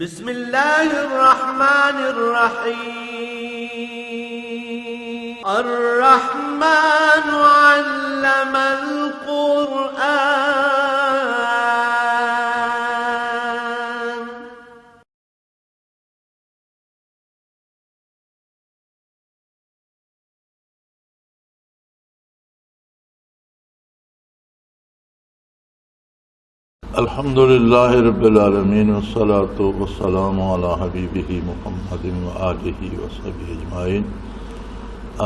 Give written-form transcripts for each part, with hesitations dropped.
بسم اللہ الرحمن الرحیم الرحمن علم القرآن الحمد للہ رب العالمین والصلاة والسلام علی حبیبہ محمد وآلہ وصحبہ اجمعین.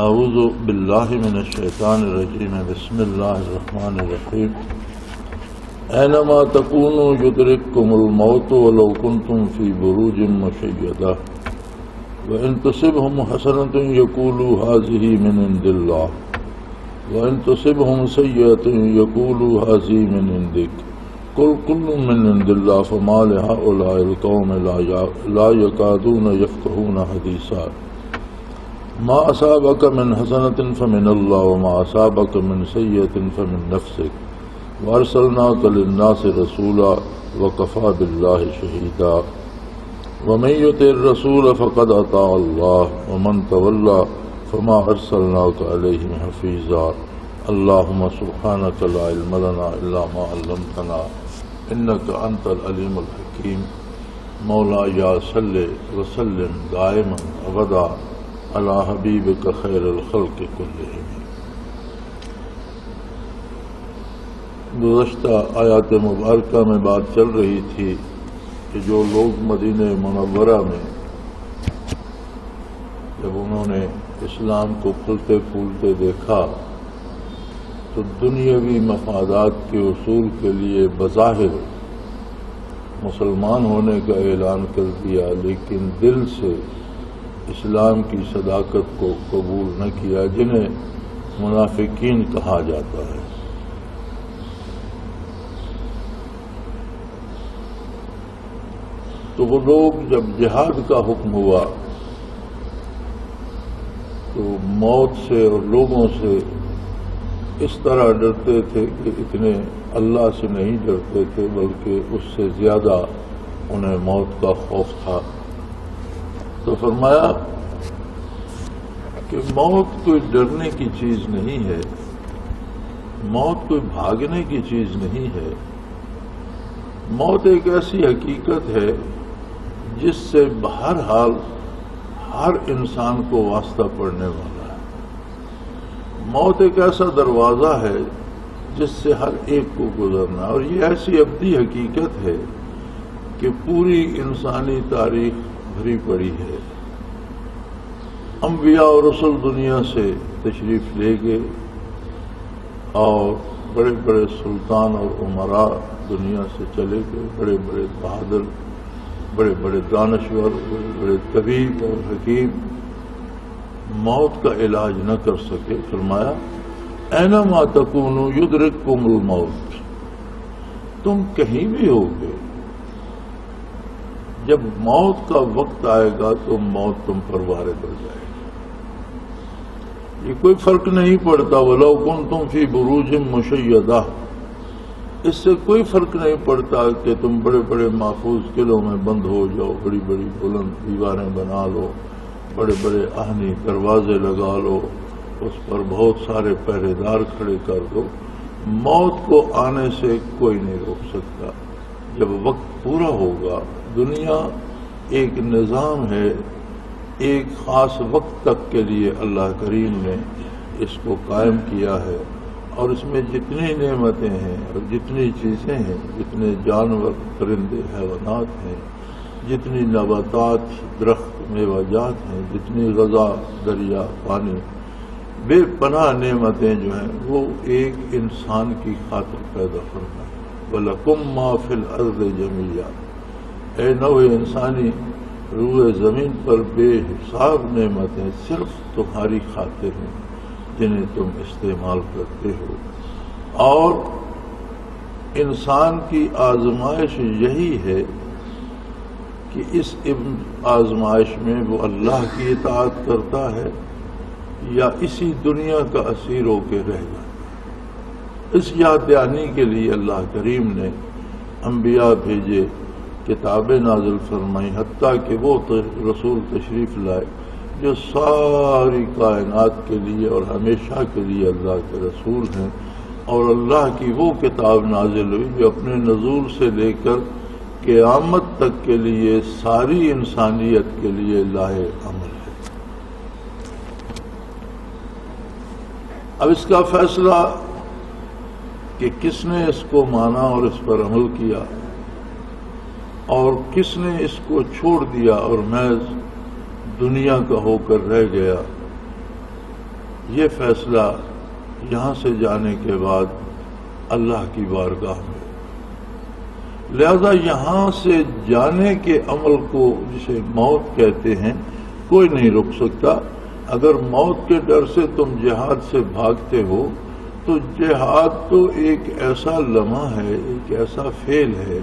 اعوذ باللہ من الشیطان الرجیم. بسم اللہ الرحمن الرحیم. اینما تکونوا یدرککم الموت ولو کنتم فی بروج مشیدہ وان تصبهم حسنۃ یقولوا هذه من عند اللہ وان تصبهم سیئۃ یقولوا هذه من عندک قل كل من عند الله فما لهؤلاء القوم لا يكادون يفقهون حديثا ما أصابك من حسنة فمن الله وما أصابك من سيئة فمن نفسك وأرسلناك للناس رسولا وكفى بالله شهيدا ومن يطع الرسول فقد أطاع الله ومن تولى فما أرسلناك عليهم حفيظا. اللهم سبحانك لا علم لنا إلا ما علمتنا انک انت العلیم الحکیم. مولا یا صلی وسلم دائما ابدا علی حبیبک خیر الخلق کلہم. گزشتہ آیات مبارکہ میں بات چل رہی تھی کہ جو لوگ مدینہ منورہ میں جب انہوں نے اسلام کو پھلتے پھولتے دیکھا تو دنیاوی مفادات کے حصول کے لیے بظاہر مسلمان ہونے کا اعلان کر دیا، لیکن دل سے اسلام کی صداقت کو قبول نہ کیا، جنہیں منافقین کہا جاتا ہے. تو وہ لوگ جب جہاد کا حکم ہوا تو موت سے اور لوگوں سے اس طرح ڈرتے تھے کہ اتنے اللہ سے نہیں ڈرتے تھے، بلکہ اس سے زیادہ انہیں موت کا خوف تھا. تو فرمایا کہ موت کوئی ڈرنے کی چیز نہیں ہے، موت کوئی بھاگنے کی چیز نہیں ہے. موت ایک ایسی حقیقت ہے جس سے بہرحال ہر انسان کو واسطہ پڑنے والا. موت ایک ایسا دروازہ ہے جس سے ہر ایک کو گزرنا، اور یہ ایسی ابدی حقیقت ہے کہ پوری انسانی تاریخ بھری پڑی ہے. انبیاء اور رسل دنیا سے تشریف لے گئے اور بڑے بڑے سلطان اور عمراء دنیا سے چلے گئے، بڑے بڑے بہادر، بڑے بڑے دانشور، بڑے بڑے طبیب اور حکیم موت کا علاج نہ کر سکے. فرمایا اینما تکونوا یدرککم الموت، تم کہیں بھی ہوگے، جب موت کا وقت آئے گا تو موت تم پر وارد ہو جائے گی. یہ کوئی فرق نہیں پڑتا ولو کنتم فی بروج مشیدہ، اس سے کوئی فرق نہیں پڑتا کہ تم بڑے بڑے محفوظ قلعوں میں بند ہو جاؤ، بڑی بڑی بلند دیواریں بنا لو، بڑے بڑے آہنی دروازے لگا لو، اس پر بہت سارے پہرے دار کھڑے کر دو، موت کو آنے سے کوئی نہیں روک سکتا. جب وقت پورا ہوگا، دنیا ایک نظام ہے، ایک خاص وقت تک کے لیے اللہ کریم نے اس کو قائم کیا ہے، اور اس میں جتنی نعمتیں ہیں اور جتنی چیزیں ہیں، جتنے جانور پرندے حیوانات ہیں، جتنی نباتات درخت میوہ جات ہیں، جتنی غذا دریا پانی، بے پناہ نعمتیں جو ہیں وہ ایک انسان کی خاطر پیدا کرنا ہے. وَلَكُمْ مَا فِي الْأَرْضِ جَمِيعًا، اے نوع انسانی، روئے زمین پر بے حساب نعمتیں صرف تمہاری خاطر ہیں جنہیں تم استعمال کرتے ہو. اور انسان کی آزمائش یہی ہے کہ اس آزمائش میں وہ اللہ کی اطاعت کرتا ہے یا اسی دنیا کا اسیر ہو کے رہ جاتا ہے. اس یاد دہانی کے لیے اللہ کریم نے انبیاء بھیجے کتابیں نازل فرمائیں، حتیٰ کہ وہ رسول تشریف لائے جو ساری کائنات کے لیے اور ہمیشہ کے لیے اللہ کے رسول ہیں، اور اللہ کی وہ کتاب نازل ہوئی جو اپنے نزول سے لے کر قیامت تک کے لیے ساری انسانیت کے لیے لاہ عمل ہے۔ اب اس کا فیصلہ کہ کس نے اس کو مانا اور اس پر عمل کیا اور کس نے اس کو چھوڑ دیا اور محض دنیا کا ہو کر رہ گیا، یہ فیصلہ یہاں سے جانے کے بعد اللہ کی بارگاہ میں۔ لہذا یہاں سے جانے کے عمل کو، جسے موت کہتے ہیں، کوئی نہیں روک سکتا۔ اگر موت کے ڈر سے تم جہاد سے بھاگتے ہو تو جہاد تو ایک ایسا لمحہ ہے، ایک ایسا فعل ہے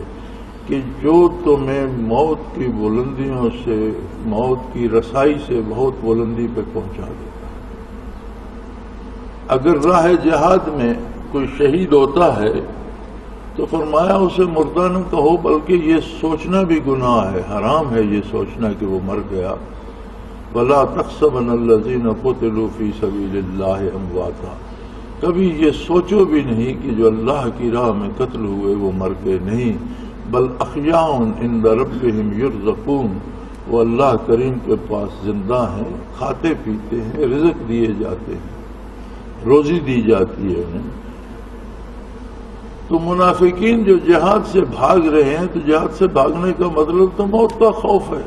کہ جو تمہیں موت کی بلندیوں سے، موت کی رسائی سے بہت بلندی پہ پہنچا دیتا ہے۔ اگر راہ جہاد میں کوئی شہید ہوتا ہے تو فرمایا اسے مردہ نہ کہو، بلکہ یہ سوچنا بھی گناہ ہے، حرام ہے یہ سوچنا کہ وہ مر گیا۔ وَلَا تَحْسَبَنَّ الَّذِينَ قُتِلُوا فِي سَبِيلِ اللَّهِ أَمْوَاتًا، کبھی یہ سوچو بھی نہیں کہ جو اللہ کی راہ میں قتل ہوئے وہ مر گئے، نہیں، بل احیاء عند ربهم يرزقون، وہ اللہ کریم کے پاس زندہ ہیں، کھاتے پیتے ہیں، رزق دیے جاتے ہیں، روزی دی جاتی ہے انہیں۔ تو منافقین جو جہاد سے بھاگ رہے ہیں تو جہاد سے بھاگنے کا مطلب تو موت کا خوف ہے،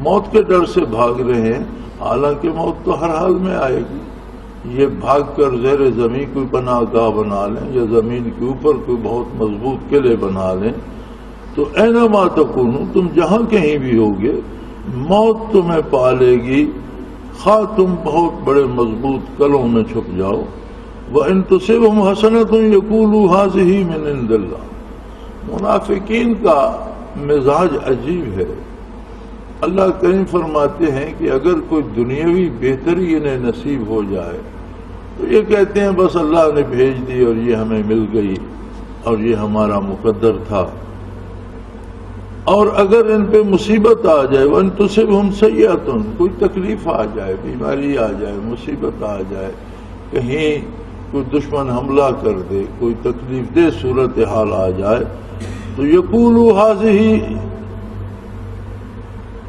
موت کے ڈر سے بھاگ رہے ہیں، حالانکہ موت تو ہر حال میں آئے گی۔ یہ بھاگ کر زیر زمین کوئی پناہ گاہ بنا لیں یا زمین کے اوپر کوئی بہت مضبوط قلعے بنا لیں تو اینما تکونوا، تم جہاں کہیں بھی ہوگے موت تمہیں پالے گی، خواہ تم بہت بڑے مضبوط قلعوں میں چھپ جاؤ۔ وَإِن تُصِبْهُمْ حَسَنَةٌ يَقُولُوا هَٰذِهِ مِنْ عِندِ اللَّهِ، منافقین کا مزاج عجیب ہے۔ اللہ کریم فرماتے ہیں کہ اگر کوئی دنیاوی بہتری انہیں نصیب ہو جائے تو یہ کہتے ہیں بس اللہ نے بھیج دی اور یہ ہمیں مل گئی اور یہ ہمارا مقدر تھا۔ اور اگر ان پہ مصیبت آ جائے، وَإِن تُصِبْهُمْ سَيِّئَةٌ، کوئی تکلیف آ جائے، بیماری آ جائے، مصیبت آ جائے، کہیں کوئی دشمن حملہ کر دے، کوئی تکلیف دہ صورتحال آ جائے تو یقولوا هَٰذِهِ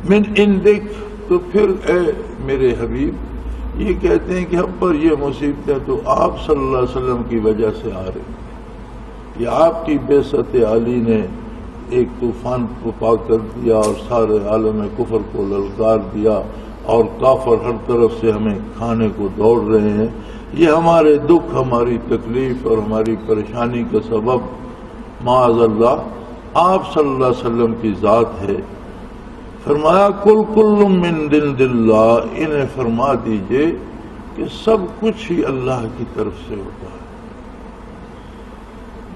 من عندک، تو پھر اے میرے حبیب یہ کہتے ہیں کہ ہم پر یہ مصیبتیں تو آپ صلی اللہ علیہ وسلم کی وجہ سے آ رہی، یہ آپ کی بعثت عالی نے ایک طوفان پا کر دیا اور سارے عالم کفر کو للکار دیا اور کافر ہر طرف سے ہمیں کھانے کو دوڑ رہے ہیں، یہ ہمارے دکھ، ہماری تکلیف اور ہماری پریشانی کا سبب معاذ اللہ آپ صلی اللہ علیہ وسلم کی ذات ہے۔ فرمایا کل من عند اللہ، انہیں فرما دیجئے کہ سب کچھ ہی اللہ کی طرف سے ہوتا ہے،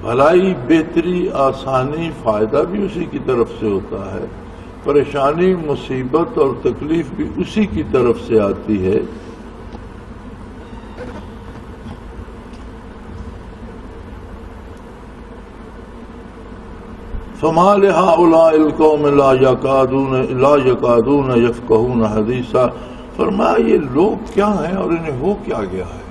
بھلائی، بہتری، آسانی، فائدہ بھی اسی کی طرف سے ہوتا ہے، پریشانی، مصیبت اور تکلیف بھی اسی کی طرف سے آتی ہے۔ فما لهؤلاء القوم لا يكادون يفقهون حديثا، فرمایا یہ لوگ کیا ہیں اور انہیں ہو کیا گیا ہے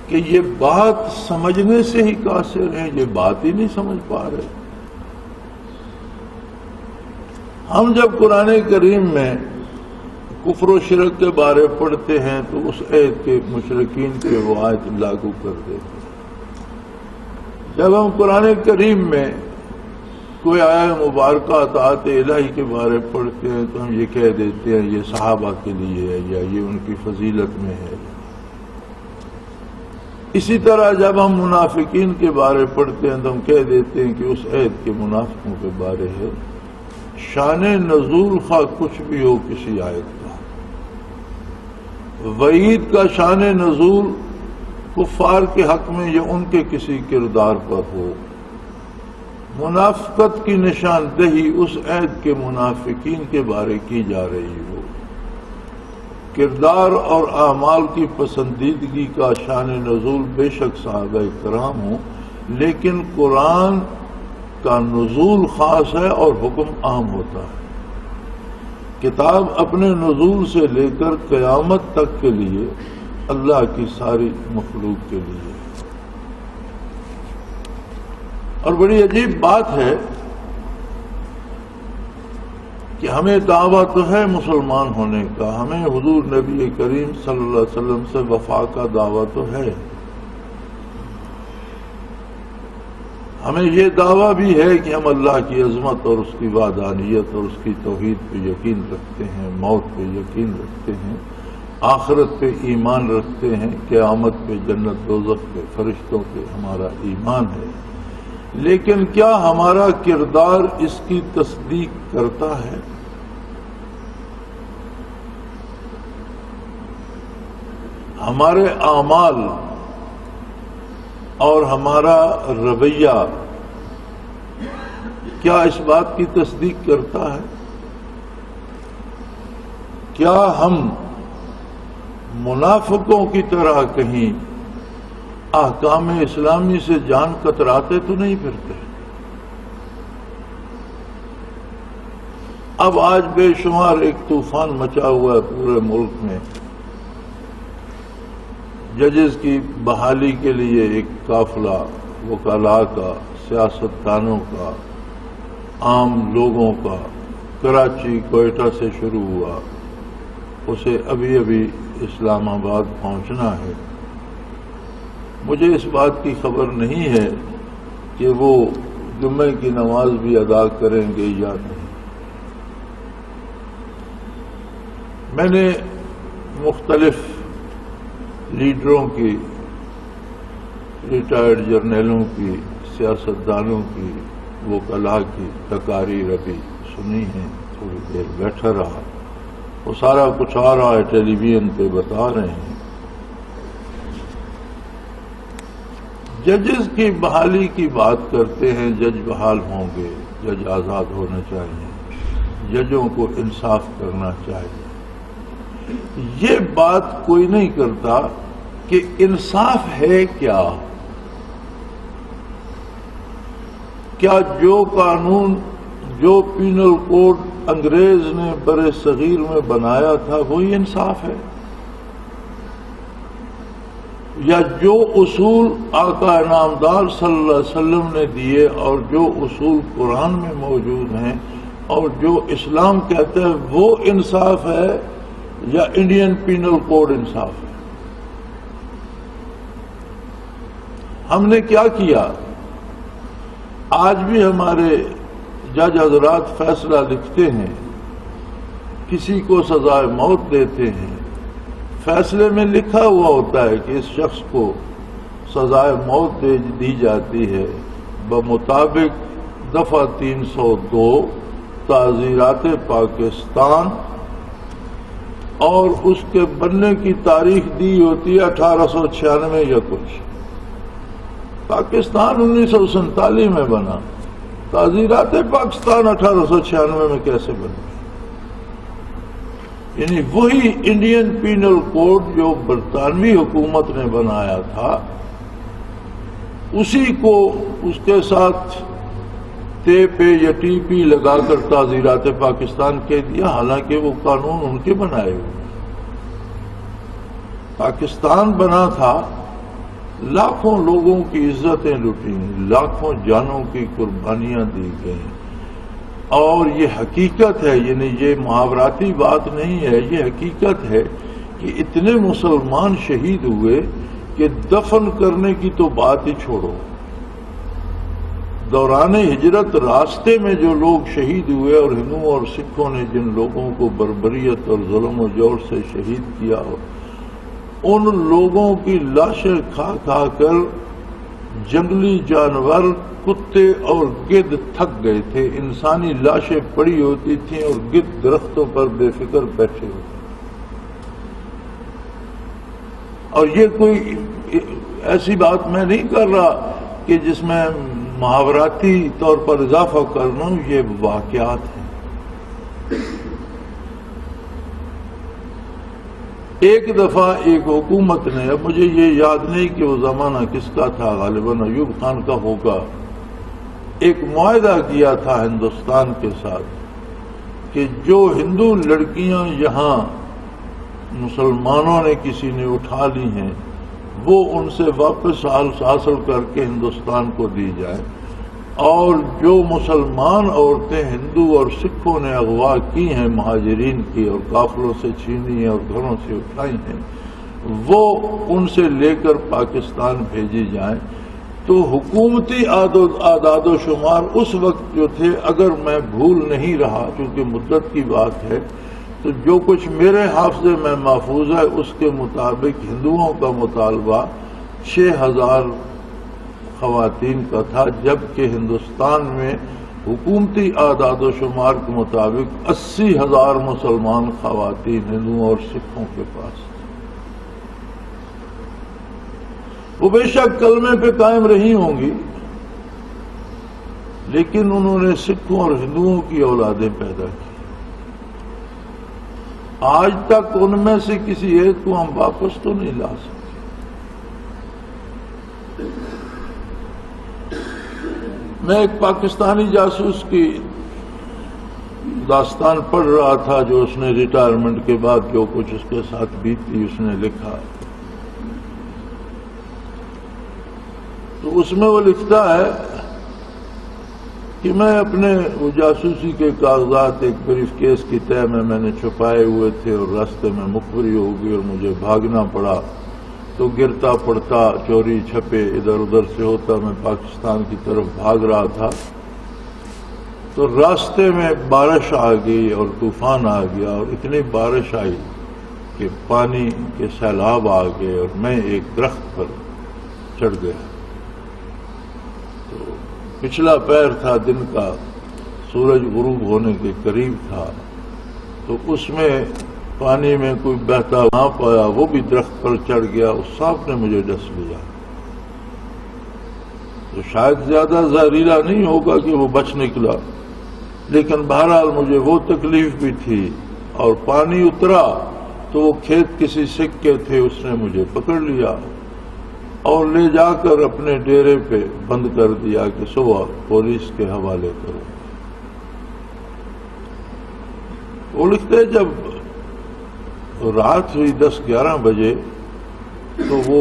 کہ یہ بات سمجھنے سے ہی قاصر ہیں، یہ بات ہی نہیں سمجھ پا رہے۔ ہم جب قرآن کریم میں کفر و شرک کے بارے پڑھتے ہیں تو اس عہد کے مشرکین کے وہ آیت لاگو کر دیتے ہیں۔ جب ہم قرآن کریم میں کوئی آیت مبارکہ اطاعت الہی کے بارے پڑھتے ہیں تو ہم یہ کہہ دیتے ہیں یہ صحابہ کے لیے ہے یا یہ ان کی فضیلت میں ہے۔ اسی طرح جب ہم منافقین کے بارے پڑھتے ہیں تو ہم کہہ دیتے ہیں کہ اس عہد کے منافقوں کے بارے ہے۔ شان نزول خواہ کچھ بھی ہو کسی آیت کا، وعید کا شان نزول کفار کے حق میں یا ان کے کسی کردار پر ہو، منافقت کی نشاندہی اس عہد کے منافقین کے بارے کی جا رہی ہو، کردار اور اعمال کی پسندیدگی کا شان نزول بے شک صحابہ کرام ہوں، لیکن قرآن کا نزول خاص ہے اور حکم عام ہوتا ہے۔ کتاب اپنے نزول سے لے کر قیامت تک کے لیے اللہ کی ساری مخلوق کے لیے۔ اور بڑی عجیب بات ہے کہ ہمیں دعویٰ تو ہے مسلمان ہونے کا، ہمیں حضور نبی کریم صلی اللہ علیہ وسلم سے وفا کا دعویٰ تو ہے، ہمیں یہ دعویٰ بھی ہے کہ ہم اللہ کی عظمت اور اس کی وحدانیت اور اس کی توحید پہ یقین رکھتے ہیں، موت پہ یقین رکھتے ہیں، آخرت پہ ایمان رکھتے ہیں، قیامت پہ، جنت دوزخ پہ، فرشتوں پہ ہمارا ایمان ہے، لیکن کیا ہمارا کردار اس کی تصدیق کرتا ہے؟ ہمارے اعمال اور ہمارا رویہ کیا اس بات کی تصدیق کرتا ہے؟ کیا ہم منافقوں کی طرح کہیں احکام اسلامی سے جان کتراتے تو نہیں پھرتے؟ اب آج بے شمار ایک طوفان مچا ہوا ہے پورے ملک میں، ججز کی بحالی کے لیے ایک قافلہ وکلاء کا، سیاستدانوں کا، عام لوگوں کا کراچی کوئٹہ سے شروع ہوا، اسے ابھی ابھی اسلام آباد پہنچنا ہے۔ مجھے اس بات کی خبر نہیں ہے کہ وہ جمعے کی نماز بھی ادا کریں گے یا نہیں۔ میں نے مختلف لیڈروں کی، ریٹائرڈ جرنیلوں کی، سیاستدانوں کی، وکلاء کی تقاریر ابھی سنی ہیں، تھوڑی دیر بیٹھا رہا، وہ سارا کچھ آ رہا ہے، ٹیلی ویژن پہ بتا رہے ہیں۔ ججز کی بحالی کی بات کرتے ہیں، جج بحال ہوں گے، جج آزاد ہونا چاہیے، ججوں کو انصاف کرنا چاہیے۔ یہ بات کوئی نہیں کرتا کہ انصاف ہے کیا؟ کیا جو قانون، جو پینل کوڈ انگریز نے بر صغیر میں بنایا تھا وہی انصاف ہے؟ یا جو اصول آقا انعامدار صلی اللہ علیہ وسلم نے دیے اور جو اصول قرآن میں موجود ہیں اور جو اسلام کہتا ہے وہ انصاف ہے یا انڈین پینل کوڈ انصاف ہے؟ ہم نے کیا کیا؟ آج بھی ہمارے جج حضرات فیصلہ لکھتے ہیں، کسی کو سزائے موت دیتے ہیں، فیصلے میں لکھا ہوا ہوتا ہے کہ اس شخص کو سزائے موت دی جاتی ہے بمطابق دفعہ 302 تعزیرات پاکستان، اور اس کے بننے کی تاریخ دی ہوتی ہے 1896 یا کچھ۔ پاکستان 1947 میں بنا، تعزیرات پاکستان 1896 میں کیسے بنے؟ یعنی وہی انڈین پینل کوڈ جو برطانوی حکومت نے بنایا تھا، اسی کو اس کے ساتھ تے پہ یا ٹی پی لگا کر تعزیرات پاکستان کہہ دیا، حالانکہ وہ قانون ان کے بنائے ہوئے۔ پاکستان بنا تھا، لاکھوں لوگوں کی عزتیں لوٹی، لاکھوں جانوں کی قربانیاں دی گئیں، اور یہ حقیقت ہے، یعنی یہ محاوراتی بات نہیں ہے، یہ حقیقت ہے کہ اتنے مسلمان شہید ہوئے کہ دفن کرنے کی تو بات ہی چھوڑو۔ دوران ہجرت راستے میں جو لوگ شہید ہوئے، اور ہندوؤں اور سکھوں نے جن لوگوں کو بربریت اور ظلم و جور سے شہید کیا، ان لوگوں کی لاشیں کھا کھا کر جنگلی جانور، کتے اور گدھ تھک گئے تھے۔ انسانی لاشیں پڑی ہوتی تھیں اور گدھ درختوں پر بے فکر بیٹھے ہوتے۔ اور یہ کوئی ایسی بات میں نہیں کر رہا کہ جس میں محاوراتی طور پر اضافہ کرنا، یہ واقعات ہیں۔ ایک دفعہ ایک حکومت نے، اب مجھے یہ یاد نہیں کہ وہ زمانہ کس کا تھا، غالباً ایوب خان کا ہوگا، ایک معاہدہ کیا تھا ہندوستان کے ساتھ کہ جو ہندو لڑکیاں یہاں مسلمانوں نے کسی نے اٹھا لی ہیں وہ ان سے واپس حاصل کر کے ہندوستان کو دی جائے، اور جو مسلمان عورتیں ہندو اور سکھوں نے اغوا کی ہیں مہاجرین کی اور قافلوں سے چھینی ہیں اور گھروں سے اٹھائی ہیں، وہ ان سے لے کر پاکستان بھیجی جائیں۔ تو حکومتی اعداد و شمار اس وقت جو تھے، اگر میں بھول نہیں رہا چونکہ مدت کی بات ہے، تو جو کچھ میرے حافظے میں محفوظ ہے اس کے مطابق ہندوؤں کا مطالبہ 6000 خواتین کا تھا، جبکہ ہندوستان میں حکومتی اعداد و شمار کے مطابق 80,000 مسلمان خواتین ہندوؤں اور سکھوں کے پاس تھے۔ وہ بے شک کلمے پہ قائم رہی ہوں گی، لیکن انہوں نے سکھوں اور ہندوؤں کی اولادیں پیدا کی۔ آج تک ان میں سے کسی ایک کو ہم واپس تو نہیں لا سکتے۔ میں ایک پاکستانی جاسوس کی داستان پڑھ رہا تھا جو اس نے ریٹائرمنٹ کے بعد جو کچھ اس کے ساتھ بیتی اس نے لکھا، تو اس میں وہ لکھتا ہے کہ میں اپنے وہ جاسوسی کے کاغذات ایک بریف کیس کی تہ میں نے چھپائے ہوئے تھے، اور راستے میں مخبری ہو گئی اور مجھے بھاگنا پڑا، تو گرتا پڑتا چوری چھپے ادھر ادھر سے ہوتا میں پاکستان کی طرف بھاگ رہا تھا، تو راستے میں بارش آ گئی اور طوفان آ گیا، اور اتنی بارش آئی کہ پانی کے سیلاب آ گئے اور میں ایک درخت پر چڑھ گیا۔ تو پچھلا پیر تھا دن کا، سورج غروب ہونے کے قریب تھا، تو اس میں پانی میں کوئی بہتا وہاں پایا، وہ بھی درخت پر چڑھ گیا، اس سانپ نے مجھے ڈس لیا۔ تو شاید زیادہ زہریلا نہیں ہوگا کہ وہ بچ نکلا، لیکن بہرحال مجھے وہ تکلیف بھی تھی، اور پانی اترا تو وہ کھیت کسی سکھ کے تھے، اس نے مجھے پکڑ لیا اور لے جا کر اپنے ڈیرے پہ بند کر دیا کہ صبح پولیس کے حوالے کرو۔ وہ لکھتے جب رات ہوئی 10-11 بجے تو وہ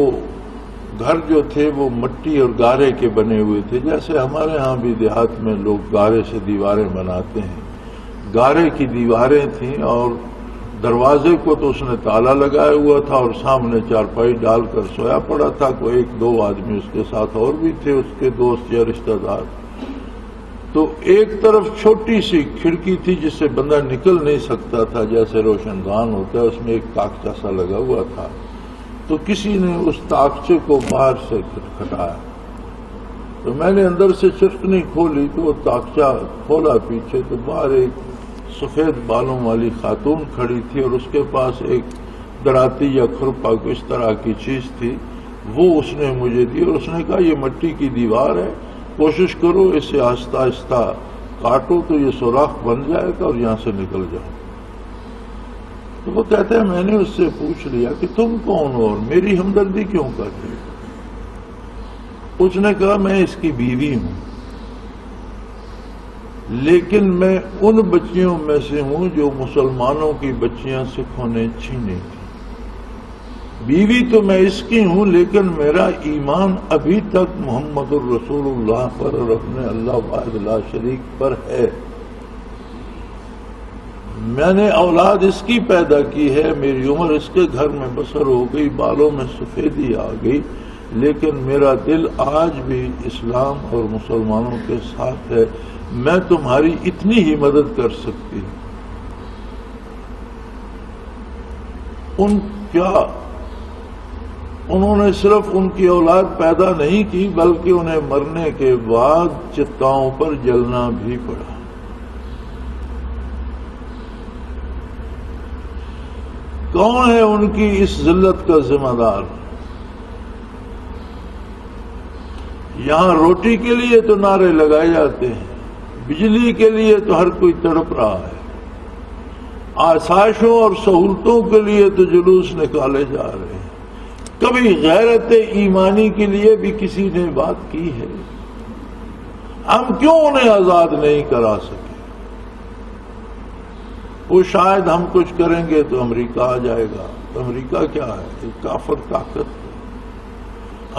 گھر جو تھے وہ مٹی اور گارے کے بنے ہوئے تھے، جیسے ہمارے ہاں بھی دیہات میں لوگ گارے سے دیواریں بناتے ہیں، گارے کی دیواریں تھیں، اور دروازے کو تو اس نے تالا لگایا ہوا تھا اور سامنے چارپائی ڈال کر سویا پڑا تھا، کوئی 1-2 آدمی اس کے ساتھ اور بھی تھے، اس کے دوست یا رشتہ دار۔ تو ایک طرف چھوٹی سی کھڑکی تھی جس سے بندہ نکل نہیں سکتا تھا، جیسے روشن دان ہوتا ہے، اس میں ایک تاکچہ سا لگا ہوا تھا، تو کسی نے اس تاکچے کو باہر سے کھٹکھٹایا، تو میں نے اندر سے چٹکنی کھولی تو وہ تاکچہ کھولا پیچھے، تو باہر ایک سفید بالوں والی خاتون کھڑی تھی، اور اس کے پاس ایک دراتی یا کھرپا کو اس طرح کی چیز تھی، وہ اس نے مجھے دی، اور اس نے کہا یہ مٹی کی دیوار ہے، کوشش کرو اسے آہستہ آہستہ کاٹو تو یہ سوراخ بن جائے گا اور یہاں سے نکل جاؤ۔ تو وہ کہتے ہیں میں نے اس سے پوچھ لیا کہ تم کون ہو اور میری ہمدردی کیوں کرتے ہو؟ اس نے کہا میں اس کی بیوی ہوں، لیکن میں ان بچیوں میں سے ہوں جو مسلمانوں کی بچیاں سکھوں نے چھینی تھی۔ بیوی تو میں اس کی ہوں، لیکن میرا ایمان ابھی تک محمد الرسول اللہ پر اور اپنے اللہ واحد لا شریک پر ہے۔ میں نے اولاد اس کی پیدا کی ہے، میری عمر اس کے گھر میں بسر ہو گئی، بالوں میں سفیدی آ گئی، لیکن میرا دل آج بھی اسلام اور مسلمانوں کے ساتھ ہے، میں تمہاری اتنی ہی مدد کر سکتی ہوں۔ انہوں نے صرف ان کی اولاد پیدا نہیں کی بلکہ انہیں مرنے کے بعد چتاؤں پر جلنا بھی پڑا۔ کون ہے ان کی اس ذلت کا ذمہ دار؟ یہاں روٹی کے لیے تو نعرے لگائے جاتے ہیں، بجلی کے لیے تو ہر کوئی تڑپ رہا ہے، آسائشوں اور سہولتوں کے لیے تو جلوس نکالے جا رہے ہیں، کبھی غیرت ایمانی کے لیے بھی کسی نے بات کی ہے؟ ہم کیوں انہیں آزاد نہیں کرا سکے؟ وہ شاید ہم کچھ کریں گے تو امریکہ آ جائے گا. تو امریکہ کیا ہے؟ ایک کافر طاقت ہے.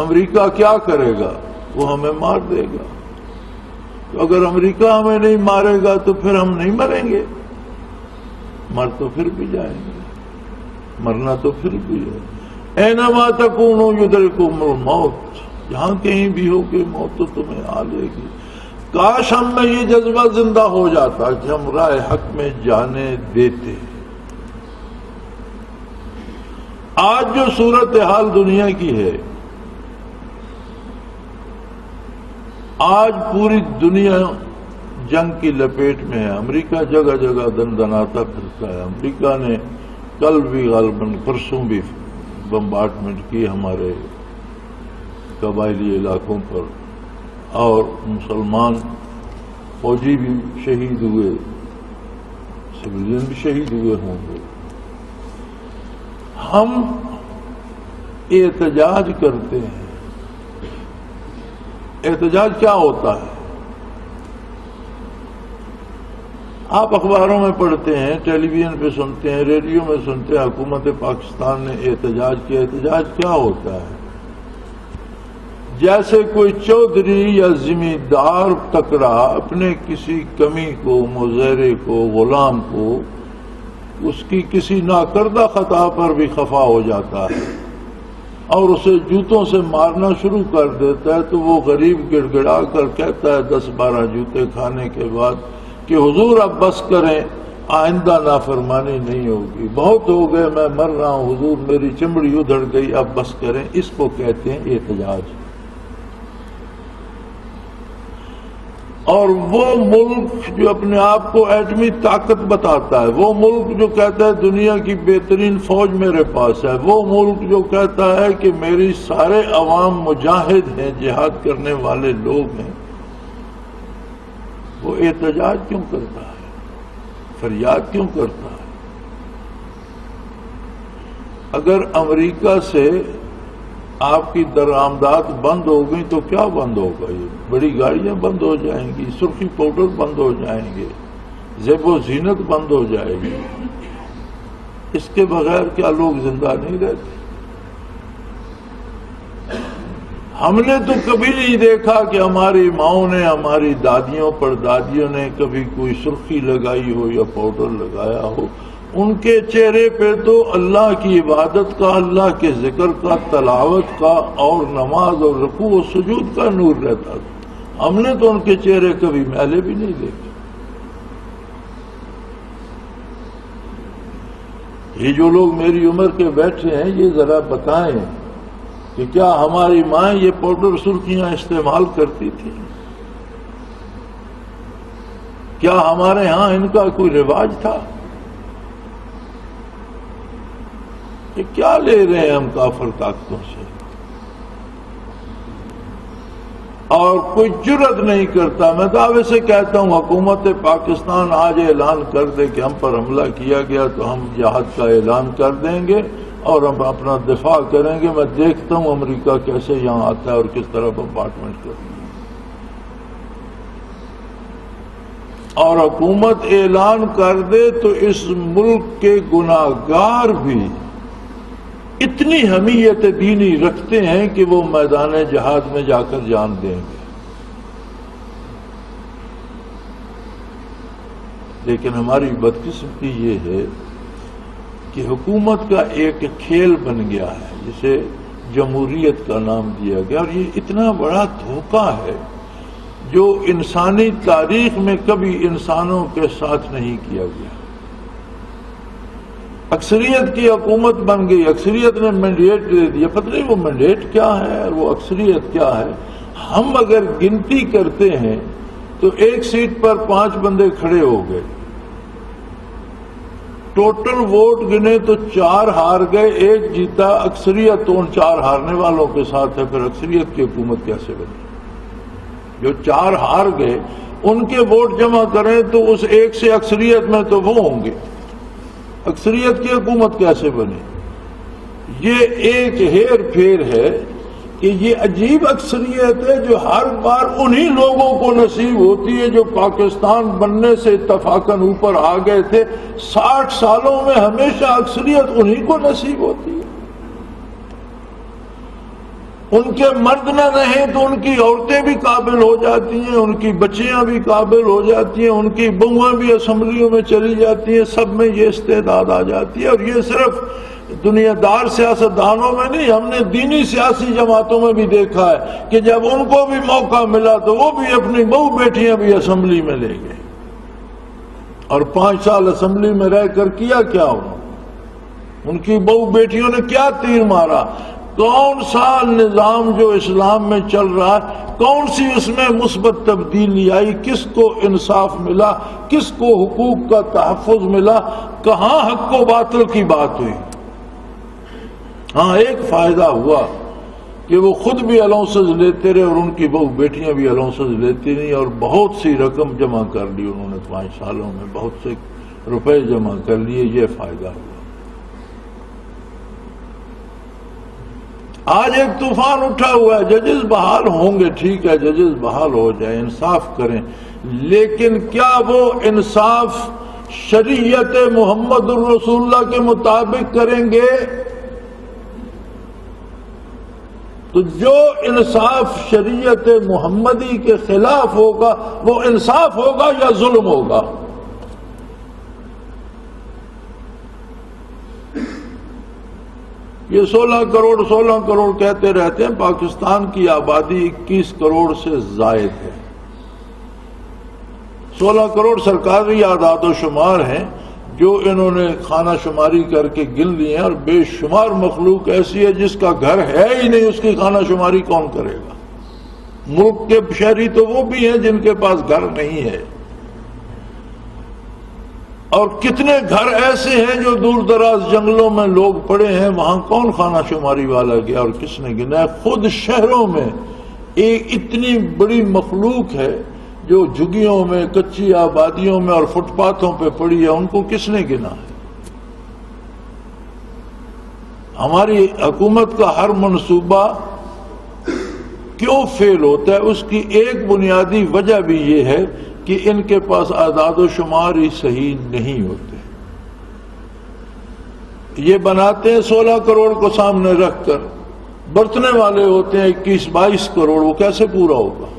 امریکہ کیا کرے گا؟ وہ ہمیں مار دے گا. تو اگر امریکہ ہمیں نہیں مارے گا تو پھر ہم نہیں مریں گے. مر تو پھر بھی جائیں گے، مرنا تو پھر بھی ہے. اینما تکونوا یدرککم الموت، جہاں کہیں بھی ہو کہ موت تو تمہیں آ لے گی. کاش ہم میں یہ جذبہ زندہ ہو جاتا کہ ہم راہ حق میں جانے دیتے. آج جو صورتحال دنیا کی ہے، آج پوری دنیا جنگ کی لپیٹ میں ہے. امریکہ جگہ جگہ دندناتا پھرتا ہے. امریکہ نے کل بھی غالباً پرسوں بھی بمبارڈمنٹ کی ہمارے قبائلی علاقوں پر، اور مسلمان فوجی بھی شہید ہوئے، سویلین بھی شہید ہوئے ہوں گے. ہم احتجاج کرتے ہیں. احتجاج کیا ہوتا ہے؟ آپ اخباروں میں پڑھتے ہیں، ٹیلی ویژن پہ سنتے ہیں، ریڈیو میں سنتے ہیں حکومت پاکستان نے احتجاج کیا. احتجاج کیا ہوتا ہے؟ جیسے کوئی چودھری یا زمیندار تکڑا اپنے کسی کمی کو، مظاہرے کو، غلام کو اس کی کسی ناکردہ خطا پر بھی خفا ہو جاتا ہے اور اسے جوتوں سے مارنا شروع کر دیتا ہے، تو وہ غریب گڑ گڑا کر کہتا ہے 10-12 جوتے کھانے کے بعد کہ حضور اب بس کریں، آئندہ نافرمانی نہیں ہوگی، بہت ہو گئے، میں مر رہا ہوں حضور، میری چمڑی ادھڑ گئی، اب بس کریں. اس کو کہتے ہیں احتجاج. اور وہ ملک جو اپنے آپ کو ایٹمی طاقت بتاتا ہے، وہ ملک جو کہتا ہے دنیا کی بہترین فوج میرے پاس ہے، وہ ملک جو کہتا ہے کہ میری سارے عوام مجاہد ہیں، جہاد کرنے والے لوگ ہیں، وہ احتجاج کیوں کرتا ہے؟ فریاد کیوں کرتا ہے؟ اگر امریکہ سے آپ کی درآمدات بند ہو گئی تو کیا بند ہوگا؟ یہ بڑی گاڑیاں بند ہو جائیں گی، سرخی پاؤڈر بند ہو جائیں گے، زیب و زینت بند ہو جائے گی. اس کے بغیر کیا لوگ زندہ نہیں رہتے؟ ہم نے تو کبھی نہیں دیکھا کہ ہماری ماؤں نے، ہماری دادیوں پردادیوں نے کبھی کوئی سرخی لگائی ہو یا پاؤڈر لگایا ہو. ان کے چہرے پہ تو اللہ کی عبادت کا، اللہ کے ذکر کا، تلاوت کا اور نماز اور رکوع و سجود کا نور رہتا تھا. ہم نے تو ان کے چہرے کبھی میلے بھی نہیں دیکھے. یہ جو لوگ میری عمر کے بیٹھے ہیں، یہ ذرا بتائیں کہ کیا ہماری مائیں یہ پاؤڈر سرخیاں استعمال کرتی تھی؟ کیا ہمارے ہاں ان کا کوئی رواج تھا؟ کہ کیا لے رہے ہیں ہم کافر طاقتوں سے؟ اور کوئی جرأت نہیں کرتا. میں دعوے سے کہتا ہوں حکومت پاکستان آج اعلان کر دے کہ ہم پر حملہ کیا گیا تو ہم جہاد کا اعلان کر دیں گے اور ہم اپنا دفاع کریں گے. میں دیکھتا ہوں امریکہ کیسے یہاں آتا ہے اور کس طرح بمبارڈمنٹ کرتا ہے. اور حکومت اعلان کر دے تو اس ملک کے گناہگار بھی اتنی حمیت دینی رکھتے ہیں کہ وہ میدان جہاد میں جا کر جان دیں گے. لیکن ہماری بدقسمتی یہ ہے کہ حکومت کا ایک کھیل بن گیا ہے جسے جمہوریت کا نام دیا گیا، اور یہ اتنا بڑا دھوکہ ہے جو انسانی تاریخ میں کبھی انسانوں کے ساتھ نہیں کیا گیا. اکثریت کی حکومت بن گئی، اکثریت نے مینڈیٹ دے دیا. پتہ نہیں وہ مینڈیٹ کیا ہے اور وہ اکثریت کیا ہے. ہم اگر گنتی کرتے ہیں تو ایک سیٹ پر 5 بندے کھڑے ہو گئے، ٹوٹل ووٹ گنے تو 4 ہار گئے، 1 جیتا. اکثریت تو ان 4 ہارنے والوں کے ساتھ ہے، پھر اکثریت کی حکومت کیسے بنی؟ جو 4 ہار گئے ان کے ووٹ جمع کریں تو اس 1 سے اکثریت میں تو وہ ہوں گے، اکثریت کی حکومت کیسے بنے؟ یہ ایک ہیر پھیر ہے کہ یہ عجیب اکثریت ہے جو ہر بار انہی لوگوں کو نصیب ہوتی ہے جو پاکستان بننے سے اتفاقاً اوپر آ گئے تھے. 60 سالوں میں ہمیشہ اکثریت انہی کو نصیب ہوتی ہے. ان کے مرد نہ رہیں تو ان کی عورتیں بھی قابل ہو جاتی ہیں، ان کی بچیاں بھی قابل ہو جاتی ہیں، ان کی بہویں بھی اسمبلیوں میں چلی جاتی ہیں. سب میں یہ استعداد آ جاتی ہے. اور یہ صرف دنیا دار سیاستدانوں میں نہیں، ہم نے دینی سیاسی جماعتوں میں بھی دیکھا ہے کہ جب ان کو بھی موقع ملا تو وہ بھی اپنی بہو بیٹیاں بھی اسمبلی میں لے گئے. اور 5 سال اسمبلی میں رہ کر کیا کیا ان کی بہو بیٹیوں نے کیا تیر مارا؟ کون سا نظام جو اسلام میں چل رہا ہے، کون سی اس میں مثبت تبدیلی آئی؟ کس کو انصاف ملا؟ کس کو حقوق کا تحفظ ملا؟ کہاں حق و باطل کی بات ہوئی؟ ہاں ایک فائدہ ہوا کہ وہ خود بھی الاؤنسز لیتے رہے اور ان کی بہو بیٹیاں بھی الاؤنسز لیتی رہیں، اور بہت سی رقم جمع کر لی انہوں نے. 5 سالوں میں بہت سے روپے جمع کر لیے. یہ فائدہ ہوا. آج ایک طوفان اٹھا ہوا ہے. ججز بحال ہوں گے، ٹھیک ہے، ججز بحال ہو جائے، انصاف کریں، لیکن کیا وہ انصاف شریعت محمد الرسول اللہ کے مطابق کریں گے؟ تو جو انصاف شریعت محمدی کے خلاف ہوگا وہ انصاف ہوگا یا ظلم ہوگا؟ یہ 16 کروڑ کہتے رہتے ہیں. پاکستان کی آبادی 21 کروڑ سے زائد ہے. 16 کروڑ سرکاری اعداد و شمار ہیں جو انہوں نے خانہ شماری کر کے گن لیے ہیں، اور بے شمار مخلوق ایسی ہے جس کا گھر ہے ہی نہیں، اس کی خانہ شماری کون کرے گا؟ ملک کے شہری تو وہ بھی ہیں جن کے پاس گھر نہیں ہے، اور کتنے گھر ایسے ہیں جو دور دراز جنگلوں میں لوگ پڑے ہیں، وہاں کون خانہ شماری والا گیا اور کس نے گنا ہے؟ خود شہروں میں ایک اتنی بڑی مخلوق ہے جو جھگیوں میں، کچی آبادیوں میں اور فٹ پاتھوں پہ پڑی ہے، ان کو کس نے گنا ہے؟ ہماری حکومت کا ہر منصوبہ کیوں فیل ہوتا ہے؟ اس کی ایک بنیادی وجہ بھی یہ ہے کہ ان کے پاس اعداد و شمار ہی صحیح نہیں ہوتے. یہ بناتے ہیں 16 کروڑ کو سامنے رکھ کر، برتنے والے ہوتے ہیں 21-22 کروڑ، وہ کیسے پورا ہوگا؟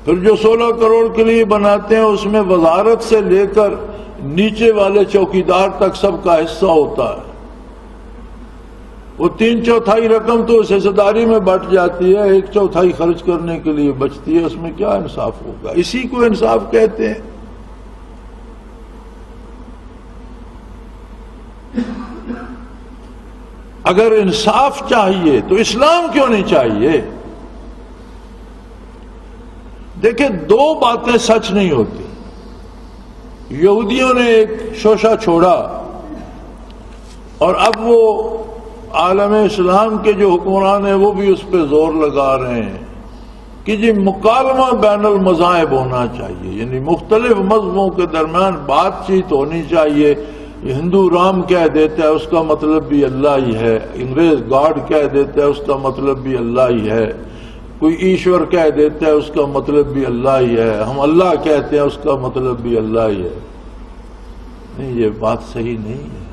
پھر جو 16 کروڑ کے لیے بناتے ہیں اس میں وزارت سے لے کر نیچے والے چوکیدار تک سب کا حصہ ہوتا ہے. وہ 3/4 رقم تو اس حصہ داری میں بٹ جاتی ہے، 1/4 خرچ کرنے کے لیے بچتی ہے. اس میں کیا انصاف ہوگا؟ اسی کو انصاف کہتے ہیں. اگر انصاف چاہیے تو اسلام کیوں نہیں چاہیے؟ دیکھیں، 2 باتیں سچ نہیں ہوتی. یہودیوں نے ایک شوشہ چھوڑا اور اب وہ عالم اسلام کے جو حکمران ہیں وہ بھی اس پہ زور لگا رہے ہیں کہ جی مکالمہ بین المذاہب ہونا چاہیے، یعنی مختلف مذہبوں کے درمیان بات چیت ہونی چاہیے. ہندو رام کہہ دیتا ہے اس کا مطلب بھی اللہ ہی ہے، انگریز گاڈ کہہ دیتا ہے اس کا مطلب بھی اللہ ہی ہے، کوئی ایشور کہہ دیتا ہے اس کا مطلب بھی اللہ ہی ہے، ہم اللہ کہتے ہیں اس کا مطلب بھی اللہ ہی ہے. نہیں، یہ بات صحیح نہیں ہے.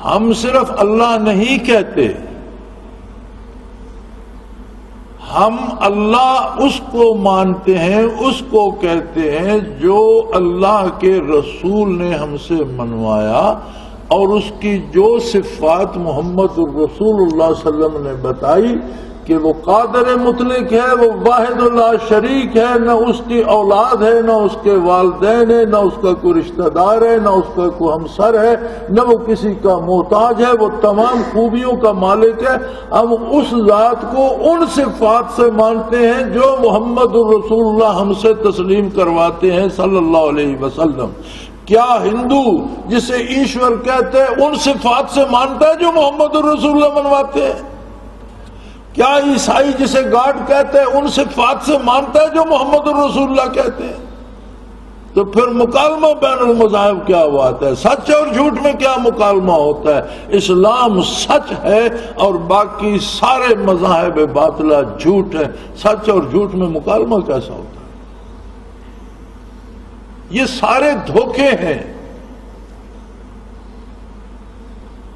ہم صرف اللہ نہیں کہتے، ہم اللہ اس کو مانتے ہیں، اس کو کہتے ہیں جو اللہ کے رسول نے ہم سے منوایا، اور اس کی جو صفات محمد الرسول اللہ صلی اللہ علیہ وسلم نے بتائی کہ وہ قادر مطلق ہے، وہ واحد لا شریک ہے، نہ اس کی اولاد ہے، نہ اس کے والدین ہے، نہ اس کا کوئی رشتہ دار ہے، نہ اس کا کوئی ہمسر ہے، نہ وہ کسی کا محتاج ہے، وہ تمام خوبیوں کا مالک ہے. ہم اس ذات کو ان صفات سے مانتے ہیں جو محمد الرسول اللہ ہم سے تسلیم کرواتے ہیں صلی اللہ علیہ وسلم. کیا ہندو جسے ایشور کہتے ہیں ان صفات سے مانتا ہے جو محمد الرسول اللہ منواتے ہیں؟ کیا عیسائی جسے گاڈ کہتے ہیں ان صفات سے مانتا ہے جو محمد الرسول اللہ کہتے ہیں؟ تو پھر مکالمہ بین المذاہب کیا بات ہے؟ سچ اور جھوٹ میں کیا مکالمہ ہوتا ہے؟ اسلام سچ ہے اور باقی سارے مذاہب باطلہ جھوٹ ہے. سچ اور جھوٹ میں مکالمہ کیسا ہوتا ہے؟ یہ سارے دھوکے ہیں.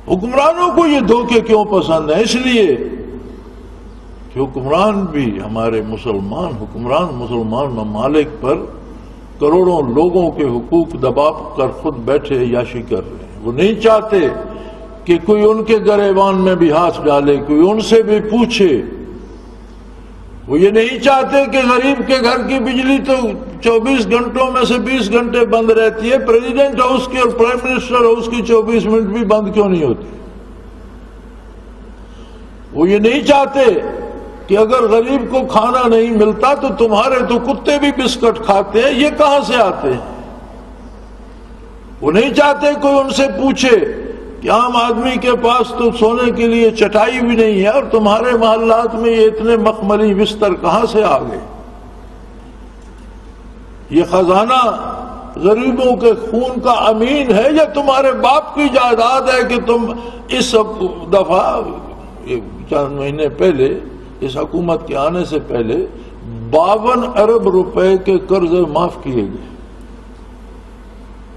حکمرانوں کو یہ دھوکے کیوں پسند ہیں؟ اس لیے کہ حکمران بھی ہمارے حکمران مسلمان ممالک پر کروڑوں لوگوں کے حقوق دبا کر خود بیٹھے عیاشی کر رہے ہیں. وہ نہیں چاہتے کہ کوئی ان کے گریبان میں بھی ہاتھ ڈالے، کوئی ان سے بھی پوچھے. وہ یہ نہیں چاہتے کہ غریب کے گھر کی بجلی تو 24 گھنٹوں میں سے 20 گھنٹے بند رہتی ہے، پریزیڈنٹ ہاؤس کی اور پرائم منسٹر ہاؤس کی 24 منٹ بھی بند کیوں نہیں ہوتی. وہ یہ نہیں چاہتے کہ اگر غریب کو کھانا نہیں ملتا تو تمہارے تو کتے بھی بسکٹ کھاتے ہیں، یہ کہاں سے آتے ہیں. وہ نہیں چاہتے کوئی ان سے پوچھے کہ عام آدمی کے پاس تو سونے کے لیے چٹائی بھی نہیں ہے اور تمہارے محلات میں یہ اتنے مخملی بستر کہاں سے آ گئے. یہ خزانہ غریبوں کے خون کا امین ہے یا تمہارے باپ کی جائیداد ہے کہ تم اس دفعہ چند مہینے پہلے اس حکومت کے آنے سے پہلے 52 ارب روپے کے قرض معاف کیے گئے.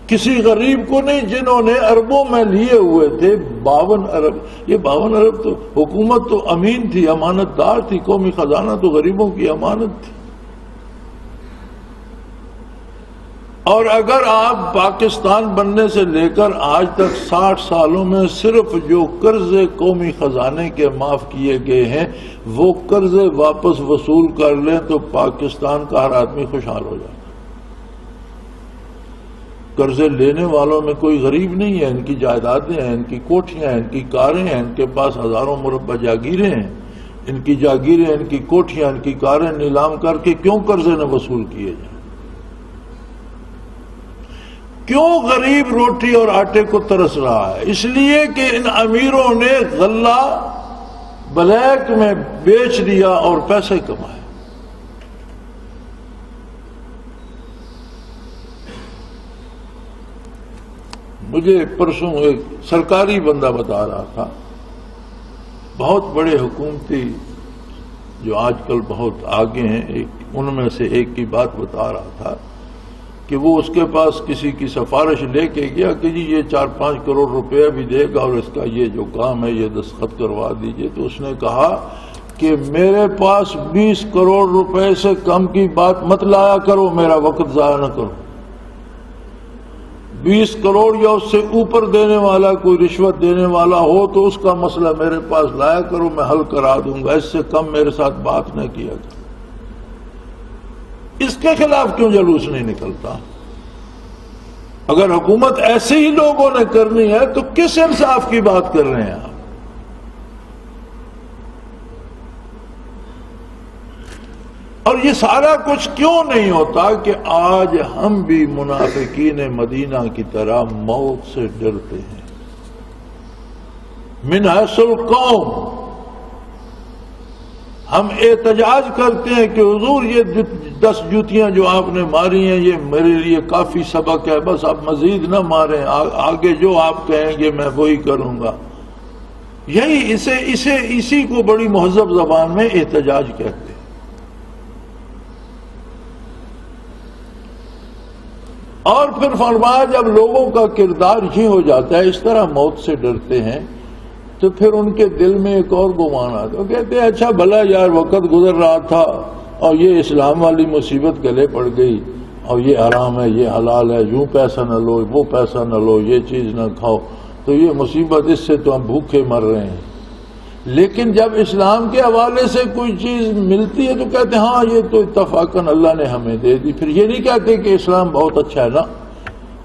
کسی غریب کو نہیں جنہوں نے اربوں میں لیے ہوئے تھے. 52 ارب. یہ 52 ارب تو حکومت تو امین تھی، امانت دار تھی. قومی خزانہ تو غریبوں کی امانت تھی. اور اگر آپ پاکستان بننے سے لے کر آج تک 60 سالوں میں صرف جو قرض قومی خزانے کے معاف کیے گئے ہیں وہ قرض واپس وصول کر لیں تو پاکستان کا ہر آدمی خوشحال ہو جائے. قرضے لینے والوں میں کوئی غریب نہیں ہے. ان کی جائیدادیں ہیں، ان کی کوٹھیاں ہیں، ان کی کاریں ہیں، ان کے پاس ہزاروں مربع جاگیریں ہیں. ان کی جاگیریں، ان کی کوٹھیاں، ان کی کاریں نیلام کر کے کیوں قرضے نہ وصول کیے جائیں؟ کیوں غریب روٹی اور آٹے کو ترس رہا ہے؟ اس لیے کہ ان امیروں نے غلہ بلیک میں بیچ دیا اور پیسے کمائے. مجھے پرسوں ایک سرکاری بندہ بتا رہا تھا، بہت بڑے حکومتی جو آج کل بہت آگے ہیں، ان میں سے ایک کی بات بتا رہا تھا کہ وہ اس کے پاس کسی کی سفارش لے کے گیا کہ جی یہ 4-5 کروڑ روپے بھی دے گا اور اس کا یہ جو کام ہے یہ دستخط کروا دیجئے. تو اس نے کہا کہ میرے پاس 20 کروڑ روپے سے کم کی بات مت لایا کرو، میرا وقت ضائع نہ کرو. 20 کروڑ یا اس سے اوپر دینے والا کوئی رشوت دینے والا ہو تو اس کا مسئلہ میرے پاس لایا کرو، میں حل کرا دوں گا. اس سے کم میرے ساتھ بات نہ کیا کرو. اس کے خلاف کیوں جلوس نہیں نکلتا؟ اگر حکومت ایسے ہی لوگوں نے کرنی ہے تو کس انصاف کی بات کر رہے ہیں آپ؟ اور یہ سارا کچھ کیوں نہیں ہوتا کہ آج ہم بھی منافقین مدینہ کی طرح موت سے ڈرتے ہیں. من حیث القوم ہم احتجاج کرتے ہیں کہ حضور یہ 10 جوتیاں جو آپ نے ماری ہیں یہ میرے لیے کافی سبق ہے، بس آپ مزید نہ ماریں، آگے جو آپ کہیں گے میں وہی کروں گا. یہی اسی کو بڑی مہذب زبان میں احتجاج کہتے ہیں. اور پھر فرمایا جب لوگوں کا کردار ہی ہو جاتا ہے، اس طرح موت سے ڈرتے ہیں، تو پھر ان کے دل میں ایک اور گمان آتا ہے. وہ کہتے ہیں اچھا بھلا یار وقت گزر رہا تھا اور یہ اسلام والی مصیبت گلے پڑ گئی اور یہ حرام ہے یہ حلال ہے، یوں پیسہ نہ لو وہ پیسہ نہ لو یہ چیز نہ کھاؤ، تو یہ مصیبت، اس سے تو ہم بھوکے مر رہے ہیں. لیکن جب اسلام کے حوالے سے کوئی چیز ملتی ہے تو کہتے ہیں ہاں یہ تو اتفاقاً اللہ نے ہمیں دے دی. پھر یہ نہیں کہتے کہ اسلام بہت اچھا ہے نا،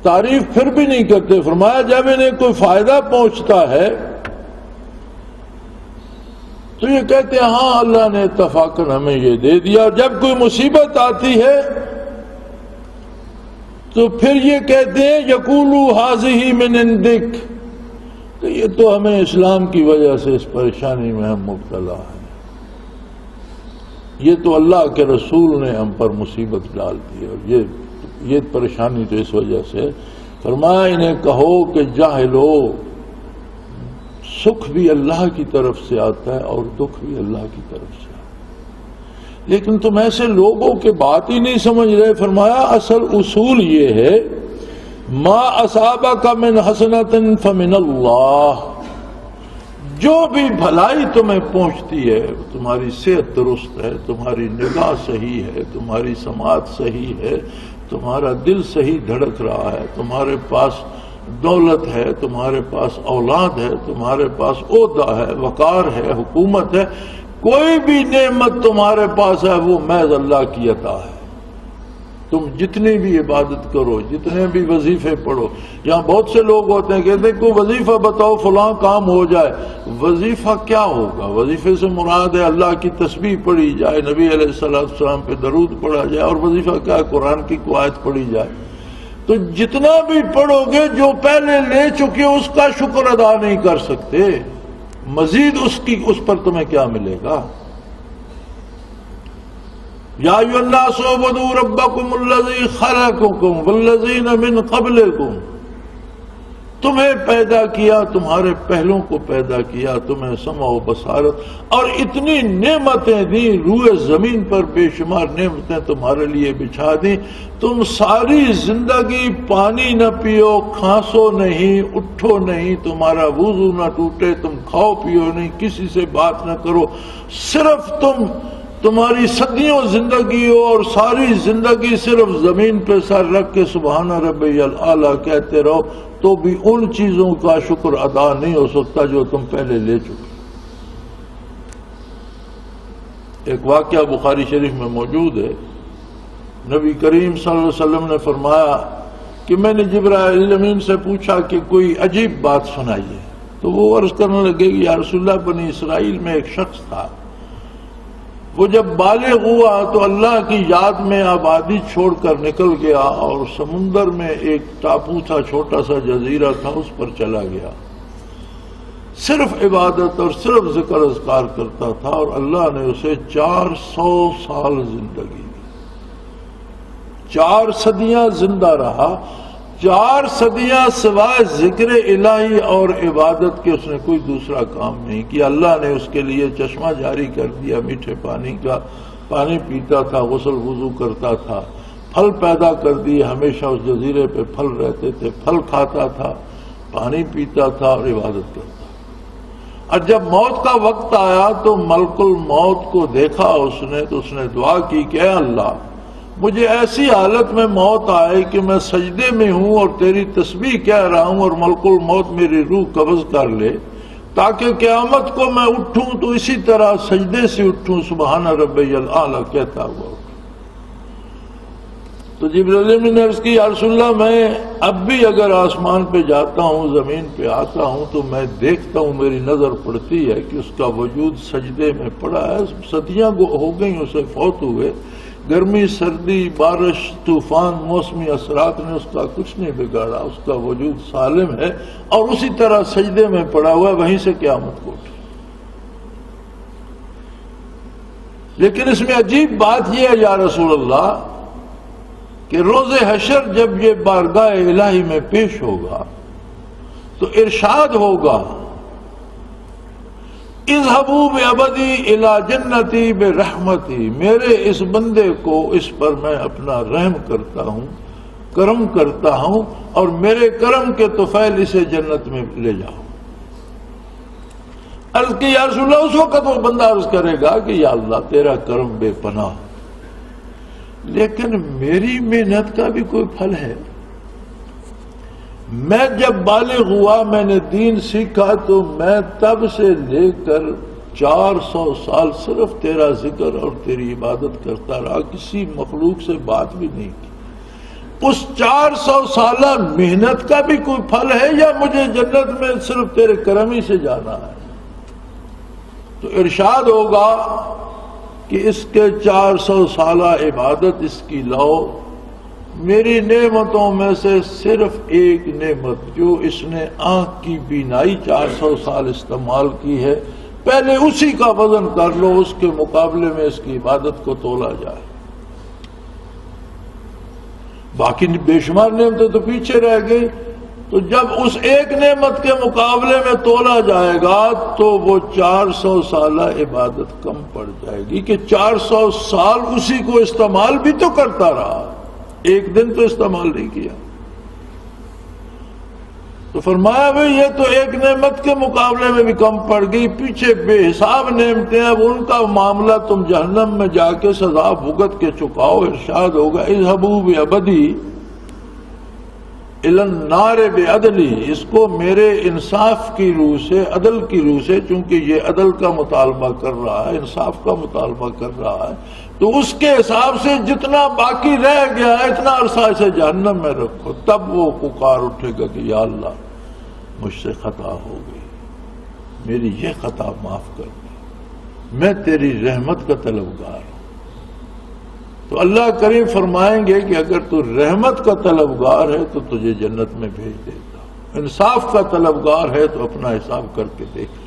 تعریف پھر بھی نہیں کرتے. فرمایا جب انہیں کوئی فائدہ پہنچتا ہے تو یہ کہتے ہیں ہاں اللہ نے اتفاقاً ہمیں یہ دے دیا. اور جب کوئی مصیبت آتی ہے تو پھر یہ کہتے ہیں یقولو ھذہ من عندک، کہ یہ تو ہمیں اسلام کی وجہ سے اس پریشانی میں ہم مبتلا ہیں، یہ تو اللہ کے رسول نے ہم پر مصیبت ڈال دی اور یہ یہ پریشانی تو اس وجہ سے فرمایا انہیں کہو کہ جاہلو سکھ بھی اللہ کی طرف سے آتا ہے اور دکھ بھی اللہ کی طرف سے آتا ہے، لیکن تم ایسے لوگوں کے بات ہی نہیں سمجھ رہے۔ فرمایا اصل اصول یہ ہے ما اصابک من حسنۃ فمن اللہ، جو بھی بھلائی تمہیں پہنچتی ہے، تمہاری صحت درست ہے، تمہاری نگاہ صحیح ہے، تمہاری سماعت صحیح ہے، تمہارا دل صحیح دھڑک رہا ہے، تمہارے پاس دولت ہے، تمہارے پاس اولاد ہے، تمہارے پاس عہدہ ہے، وقار ہے، حکومت ہے، کوئی بھی نعمت تمہارے پاس ہے وہ محض اللہ کی عطا ہے۔ تم جتنی بھی عبادت کرو، جتنے بھی وظیفے پڑھو، یہاں بہت سے لوگ ہوتے ہیں کہتے ہیں کوئی وظیفہ بتاؤ فلاں کام ہو جائے۔ وظیفہ کیا ہوگا؟ وظیفے سے مراد ہے اللہ کی تسبیح پڑھی جائے، نبی علیہ السلام پہ درود پڑھا جائے، اور وظیفہ کیا ہے؟ قرآن کی کوئی آیت پڑھی جائے۔ تو جتنا بھی پڑھو گے جو پہلے لے چکے اس کا شکر ادا نہیں کر سکتے، مزید اس پر تمہیں کیا ملے گا؟ یا ایھا الناس اعبدوا ربکم الذی خلقکم والذین من قبلکم، تمہیں پیدا کیا، تمہارے پہلوں کو پیدا کیا، تمہیں سمع و بصارت اور اتنی نعمتیں دی، روئے زمین پر بے شمار نعمتیں تمہارے لیے بچھا دی، تم ساری زندگی پانی نہ پیو، کھانسو نہیں، اٹھو نہیں، تمہارا وضو نہ ٹوٹے، تم کھاؤ پیو نہیں، کسی سے بات نہ کرو، صرف تمہاری صدیوں زندگی ہو اور ساری زندگی صرف زمین پہ سر رکھ کے سبحان ربی الاعلیٰ کہتے رہو، تو بھی ان چیزوں کا شکر ادا نہیں ہو سکتا جو تم پہلے لے چکے۔ ایک واقعہ بخاری شریف میں موجود ہے، نبی کریم صلی اللہ علیہ وسلم نے فرمایا کہ میں نے جبرائیل امین سے پوچھا کہ کوئی عجیب بات سنائیے، تو وہ عرض کرنے لگے کہ یا رسول اللہ بنی اسرائیل میں ایک شخص تھا، وہ جب بالغ ہوا تو اللہ کی یاد میں آبادی چھوڑ کر نکل گیا اور سمندر میں ایک ٹاپو تھا، چھوٹا سا جزیرہ تھا، اس پر چلا گیا، صرف عبادت اور صرف ذکر اذکار کرتا تھا، اور اللہ نے اسے 400 سال زندگی دی، 4 صدیاں زندہ رہا، 4 صدیاں سوائے ذکر الہی اور عبادت کے اس نے کوئی دوسرا کام نہیں کیا۔ اللہ نے اس کے لیے چشمہ جاری کر دیا میٹھے پانی کا، پانی پیتا تھا، غسل وضو کرتا تھا، پھل پیدا کر دیے، ہمیشہ اس جزیرے پہ پھل رہتے تھے، پھل کھاتا تھا، پانی پیتا تھا اور عبادت کرتا۔ اور جب موت کا وقت آیا تو ملک الموت کو دیکھا اس نے، تو اس نے دعا کی کہ اے اللہ مجھے ایسی حالت میں موت آئے کہ میں سجدے میں ہوں اور تیری تسبیح کہہ رہا ہوں اور ملک الموت میری روح قبض کر لے، تاکہ قیامت کو میں اٹھوں تو اسی طرح سجدے سے اٹھوں، سبحان ربی الاعلیٰ کہتا ہوا۔ تو جبرائیل نے عرض کی یا رسول اللہ میں اب بھی اگر آسمان پہ جاتا ہوں، زمین پہ آتا ہوں، تو میں دیکھتا ہوں، میری نظر پڑتی ہے کہ اس کا وجود سجدے میں پڑا ہے، صدیاں ہو گئیں اسے فوت ہوئے، گرمی سردی بارش طوفان موسمی اثرات نے اس کا کچھ نہیں بگاڑا، اس کا وجود سالم ہے اور اسی طرح سجدے میں پڑا ہوا ہے، وہیں سے قیامت کو اٹھے۔ لیکن اس میں عجیب بات یہ ہے یا رسول اللہ کہ روز حشر جب یہ بارگاہ الہی میں پیش ہوگا تو ارشاد ہوگا اذهبوا بعبدی الی جنتی برحمتی، میرے اس بندے کو اس پر میں اپنا رحم کرتا ہوں، کرم کرتا ہوں، اور میرے کرم کے طفیل اسے جنت میں لے جاؤ۔ عرض کی یا رسول اللہ، اس وقت وہ بندہ عرض کرے گا کہ یا اللہ تیرا کرم بے پناہ، لیکن میری محنت کا بھی کوئی پھل ہے؟ میں جب بالغ ہوا میں نے دین سیکھا تو میں تب سے لے کر 400 سال صرف تیرا ذکر اور تیری عبادت کرتا رہا، کسی مخلوق سے بات بھی نہیں کی۔ اس 400 سالہ محنت کا بھی کوئی پھل ہے یا مجھے جنت میں صرف تیرے کرم ہی سے جانا ہے؟ تو ارشاد ہوگا کہ اس کے 400 سالہ عبادت اس کی لاؤ، میری نعمتوں میں سے صرف ایک نعمت جو اس نے آنکھ کی بینائی 400 سال استعمال کی ہے، پہلے اسی کا وزن کر لو، اس کے مقابلے میں اس کی عبادت کو تولا جائے۔ باقی بے شمار نعمتیں تو پیچھے رہ گئی. تو جب اس ایک نعمت کے مقابلے میں تولا جائے گا تو وہ 400 سالہ عبادت کم پڑ جائے گی کہ 400 سال اسی کو استعمال بھی تو کرتا رہا, ایک دن تو استعمال نہیں کیا. تو فرمایا بھئی یہ تو ایک نعمت کے مقابلے میں بھی کم پڑ گئی, پیچھے بے حساب نعمتیں ہیں, ان کا معاملہ تم جہنم میں جا کے سزا بھگت کے چکاؤ. ارشاد ہوگا اذهبوا بعدلی الی النار بعدلی, اس کو میرے انصاف کی روح سے, عدل کی روح سے, چونکہ یہ عدل کا مطالبہ کر رہا ہے, انصاف کا مطالبہ کر رہا ہے, تو اس کے حساب سے جتنا باقی رہ گیا ہے اتنا عرصہ اسے جہنم میں رکھو. تب وہ پکار اٹھے گا کہ یا اللہ مجھ سے خطا ہو گئی, میری یہ خطا معاف کر دے, میں تیری رحمت کا طلبگار ہوں. تو اللہ کریم فرمائیں گے کہ اگر تو رحمت کا طلبگار ہے تو تجھے جنت میں بھیج دیتا ہوں, انصاف کا طلبگار ہے تو اپنا حساب کر کے دیکھ.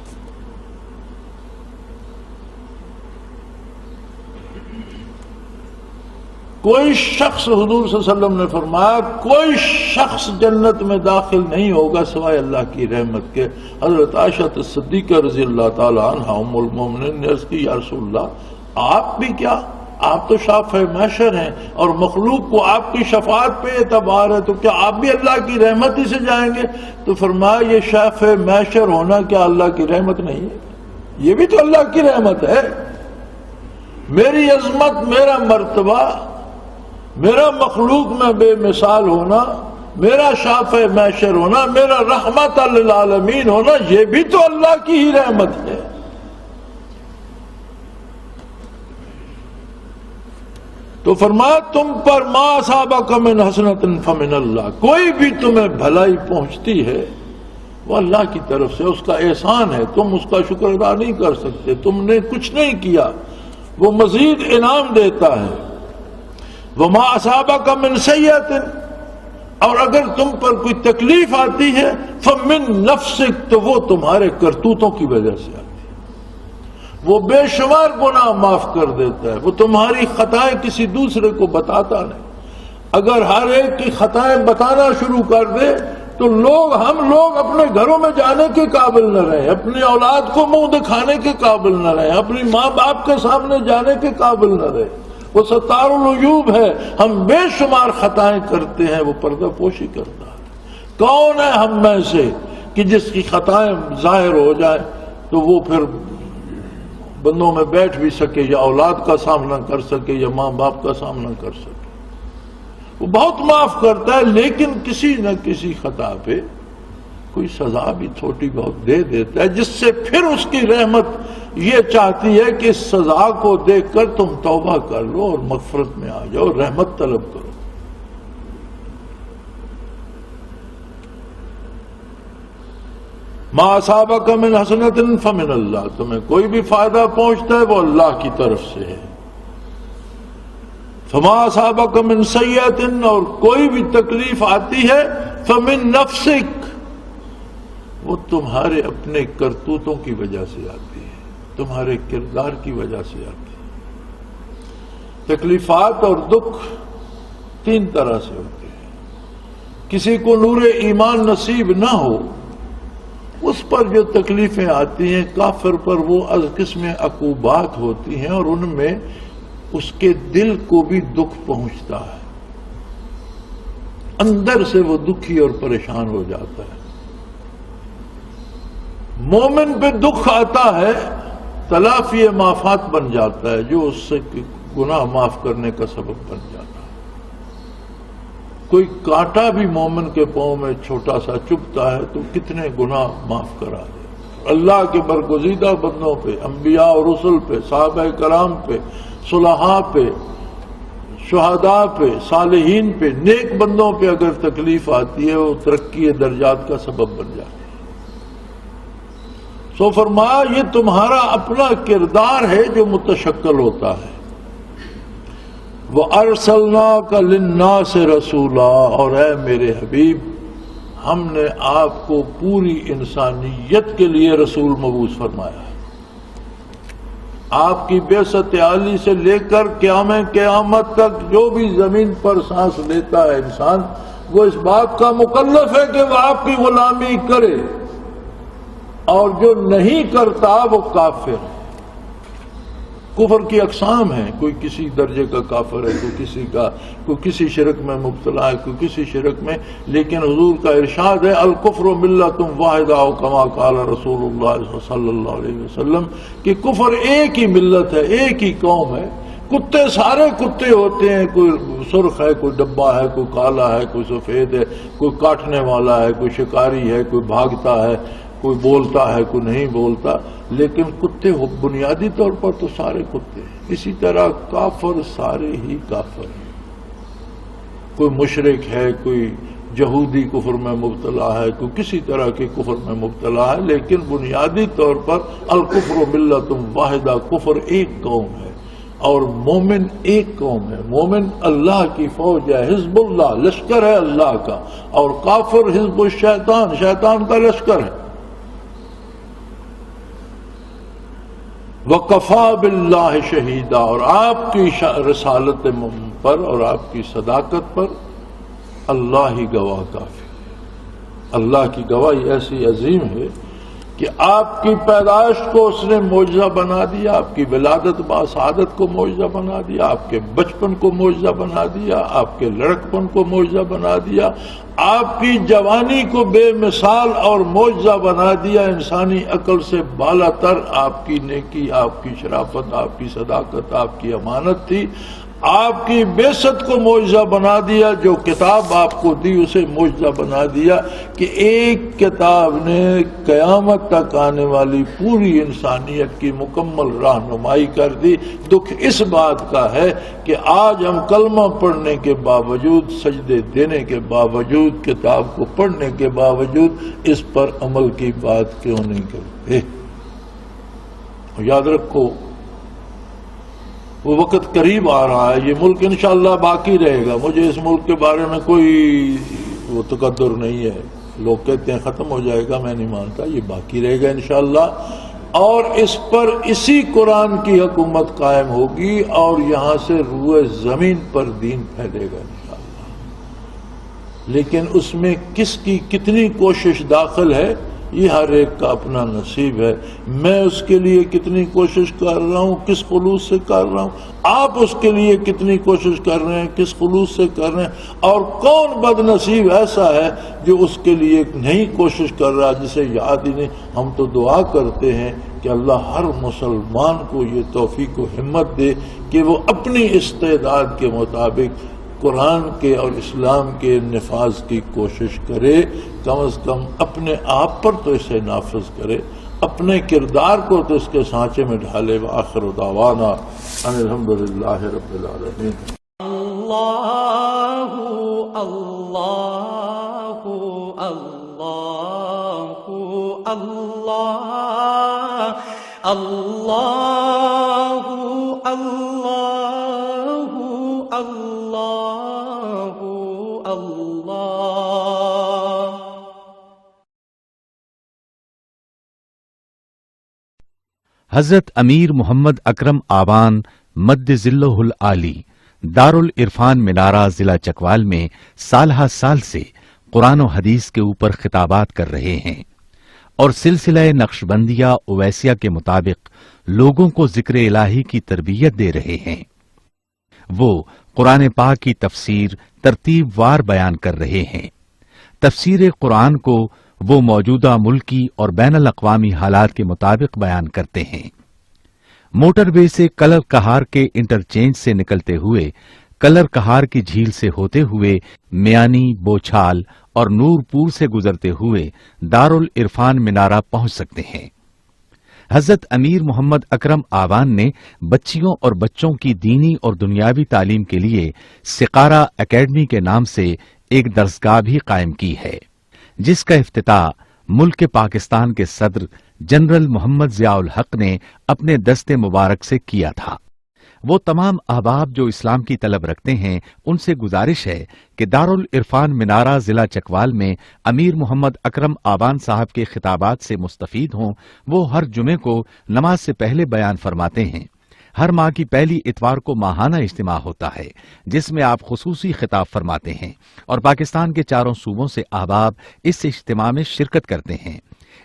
کوئی شخص, حضور صلی اللہ علیہ وسلم نے فرمایا کوئی شخص جنت میں داخل نہیں ہوگا سوائے اللہ کی رحمت کے. حضرت عائشہ صدیقہ رضی اللہ تعالی عنہا ام المومنین نے عرض کی یا رسول اللہ آپ بھی کیا, آپ تو شافع محشر ہیں اور مخلوق کو آپ کی شفاعت پہ اعتبار ہے, تو کیا آپ بھی اللہ کی رحمت ہی سے جائیں گے؟ تو فرمایا یہ شافع محشر ہونا کیا اللہ کی رحمت نہیں ہے؟ یہ بھی تو اللہ کی رحمت ہے. میری عظمت, میرا مرتبہ, میرا مخلوق میں بے مثال ہونا, میرا شافع محشر ہونا, میرا رحمت للعالمین ہونا, یہ بھی تو اللہ کی ہی رحمت ہے. تو فرمایا تم پر ما اصابک من حسنۃ فمن اللہ, کوئی بھی تمہیں بھلائی پہنچتی ہے وہ اللہ کی طرف سے, اس کا احسان ہے, تم اس کا شکر ادا نہیں کر سکتے, تم نے کچھ نہیں کیا, وہ مزید انعام دیتا ہے. وما اصابک من سیئۃ, اور اگر تم پر کوئی تکلیف آتی ہے فمن نفسک, تو وہ تمہارے کرتوتوں کی وجہ سے آتی ہے. وہ بے شمار گناہ معاف کر دیتا ہے, وہ تمہاری خطائیں کسی دوسرے کو بتاتا نہیں. اگر ہر ایک کی خطائیں بتانا شروع کر دے تو ہم لوگ اپنے گھروں میں جانے کے قابل نہ رہیں, اپنی اولاد کو منہ دکھانے کے قابل نہ رہیں, اپنی ماں باپ کے سامنے جانے کے قابل نہ رہیں. وہ ستار العیوب ہے, ہم بے شمار خطائیں کرتے ہیں, وہ پردہ پوشی کرتا ہے. کون ہے ہم میں سے کہ جس کی خطائیں ظاہر ہو جائیں تو وہ پھر بندوں میں بیٹھ بھی سکے, یا اولاد کا سامنا کر سکے, یا ماں باپ کا سامنا کر سکے. وہ بہت معاف کرتا ہے, لیکن کسی نہ کسی خطا پہ کوئی سزا بھی چھوٹی بہت دے دیتا ہے, جس سے پھر اس کی رحمت یہ چاہتی ہے کہ اس سزا کو دیکھ کر تم توبہ کر لو اور مغفرت میں آ جاؤ, رحمت طلب کرو. ما اصابک من حسنۃ فمن اللہ, تمہیں کوئی بھی فائدہ پہنچتا ہے وہ اللہ کی طرف سے ہے. فما اصابک من سیئۃ, اور کوئی بھی تکلیف آتی ہے فمن نفسک, وہ تمہارے اپنے کرتوتوں کی وجہ سے آتی ہے, تمہارے کردار کی وجہ سے آتی ہے. تکلیفات اور دکھ تین طرح سے ہوتے ہیں. کسی کو نور ایمان نصیب نہ ہو, اس پر جو تکلیفیں آتی ہیں کافر پر وہ از قسم عقوبات ہوتی ہیں, اور ان میں اس کے دل کو بھی دکھ پہنچتا ہے, اندر سے وہ دکھی اور پریشان ہو جاتا ہے. مومن پہ دکھ آتا ہے تلافی معافات بن جاتا ہے, جو اس سے گناہ معاف کرنے کا سبب بن جاتا ہے. کوئی کانٹا بھی مومن کے پاؤں میں چھوٹا سا چبھتا ہے تو کتنے گناہ معاف کرا دے. اللہ کے برگزیدہ بندوں پہ, انبیاء اور رسل پہ, صحابہ کرام پہ, صلحاء پہ, شہداء پہ, صالحین پہ, نیک بندوں پہ اگر تکلیف آتی ہے وہ ترقی درجات کا سبب بن جاتی ہے. سو فرمایا یہ تمہارا اپنا کردار ہے جو متشکل ہوتا ہے. وَأَرْسَلْنَاكَ لِلنَّاسِ رَسُولًا, اور اے میرے حبیب ہم نے آپ کو پوری انسانیت کے لیے رسول مبعوث فرمایا ہے. آپ کی بعثت عالی سے لے کر قیامت تک جو بھی زمین پر سانس لیتا ہے انسان، وہ اس بات کا مکلف ہے کہ وہ آپ کی غلامی کرے، اور جو نہیں کرتا وہ کافر ہے۔ کفر کی اقسام ہیں، کوئی کسی درجے کا کافر ہے، کوئی کسی شرک میں مبتلا ہے، کوئی کسی شرک میں، لیکن حضور کا ارشاد ہے الکفر ملۃ واحدہ کما قال رسول اللہ صلی اللہ علیہ وسلم کہ کفر ایک ہی ملت ہے، ایک ہی قوم ہے۔ کتے سارے کتے ہوتے ہیں، کوئی سرخ ہے، کوئی ڈبا ہے، کوئی کالا ہے، کوئی سفید ہے، کوئی کاٹنے والا ہے، کوئی شکاری ہے، کوئی بھاگتا ہے، کوئی بولتا ہے، کوئی نہیں بولتا، لیکن کتے بنیادی طور پر تو سارے کتے ہیں۔ اسی طرح کافر سارے ہی کافر ہیں، کوئی مشرک ہے، کوئی یہودی کفر میں مبتلا ہے، کوئی کسی طرح کے کفر میں مبتلا ہے، لیکن بنیادی طور پر الکفر ملۃ واحدہ، کفر ایک قوم ہے اور مومن ایک قوم ہے۔ مومن اللہ کی فوج ہے، حزب اللہ لشکر ہے اللہ کا، اور کافر حزب الشیطان، شیطان کا لشکر ہے۔ وَقَفَى بِاللَّهِ شَهِيدًا، اور آپ کی رسالت پر اور آپ کی صداقت پر اللہ ہی گواہ کافی ہے۔ اللہ کی گواہی ایسی عظیم ہے کہ آپ کی پیدائش کو اس نے معجزہ بنا دیا، آپ کی ولادت باسعادت کو معجزہ بنا دیا، آپ کے بچپن کو معجزہ بنا دیا، آپ کے لڑکپن کو معجزہ بنا دیا، آپ کی جوانی کو بے مثال اور معجزہ بنا دیا، انسانی عقل سے بالا تر آپ کی نیکی، آپ کی شرافت، آپ کی صداقت، آپ کی امانت تھی۔ آپ کی بعثت کو معجزہ بنا دیا، جو کتاب آپ کو دی اسے معجزہ بنا دیا کہ ایک کتاب نے قیامت تک آنے والی پوری انسانیت کی مکمل رہنمائی کر دی۔ دکھ اس بات کا ہے کہ آج ہم کلمہ پڑھنے کے باوجود، سجدے دینے کے باوجود، کتاب کو پڑھنے کے باوجود اس پر عمل کی بات کیوں نہیں کرتے؟ یاد رکھو وہ وقت قریب آ رہا ہے، یہ ملک انشاءاللہ باقی رہے گا۔ مجھے اس ملک کے بارے میں کوئی وہ تقدر نہیں ہے، لوگ کہتے ہیں ختم ہو جائے گا، میں نہیں مانتا، یہ باقی رہے گا انشاءاللہ، اور اس پر اسی قرآن کی حکومت قائم ہوگی، اور یہاں سے روئے زمین پر دین پھیلے گا انشاءاللہ۔ لیکن اس میں کس کی کتنی کوشش داخل ہے، یہ ہر ایک کا اپنا نصیب ہے۔ میں اس کے لیے کتنی کوشش کر رہا ہوں، کس خلوص سے کر رہا ہوں، آپ اس کے لیے کتنی کوشش کر رہے ہیں، کس خلوص سے کر رہے ہیں، اور کون بد نصیب ایسا ہے جو اس کے لیے نہیں کوشش کر رہا، جسے یاد ہی نہیں۔ ہم تو دعا کرتے ہیں کہ اللہ ہر مسلمان کو یہ توفیق و ہمت دے کہ وہ اپنی استعداد کے مطابق قرآن کے اور اسلام کے نفاذ کی کوشش کرے، کم از کم اپنے آپ پر تو اسے نافذ کرے، اپنے کردار کو تو اس کے سانچے میں ڈھالے۔ وآخر دعوانا ان الحمدللہ رب العالمین۔ اللہ اللہ اللہ اللہ اللہ اللہ اللہ۔ حضرت امیر محمد اکرم آبان مد ظلہ العالی دارالعرفان منارہ ضلع چکوال میں سالہ سال سے قرآن و حدیث کے اوپر خطابات کر رہے ہیں اور سلسلہ نقشبندیہ اویسیہ کے مطابق لوگوں کو ذکر الہی کی تربیت دے رہے ہیں۔ وہ قرآن پاک کی تفسیر ترتیب وار بیان کر رہے ہیں۔ تفسیر قرآن کو وہ موجودہ ملکی اور بین الاقوامی حالات کے مطابق بیان کرتے ہیں۔ موٹر وے سے کلر کہار کے انٹرچینج سے نکلتے ہوئے کلر کہار کی جھیل سے ہوتے ہوئے میانی، بوچھال اور نور پور سے گزرتے ہوئے دارالعرفان منارہ پہنچ سکتے ہیں۔ حضرت امیر محمد اکرم آوان نے بچیوں اور بچوں کی دینی اور دنیاوی تعلیم کے لیے سقارہ اکیڈمی کے نام سے ایک درسگاہ بھی قائم کی ہے، جس کا افتتاح ملک پاکستان کے صدر جنرل محمد ضیاء الحق نے اپنے دست مبارک سے کیا تھا۔ وہ تمام احباب جو اسلام کی طلب رکھتے ہیں ان سے گزارش ہے کہ دارالعرفان منارہ ضلع چکوال میں امیر محمد اکرم آبان صاحب کے خطابات سے مستفید ہوں۔ وہ ہر جمعے کو نماز سے پہلے بیان فرماتے ہیں۔ ہر ماہ کی پہلی اتوار کو ماہانہ اجتماع ہوتا ہے جس میں آپ خصوصی خطاب فرماتے ہیں اور پاکستان کے چاروں صوبوں سے احباب اس اجتماع میں شرکت کرتے ہیں۔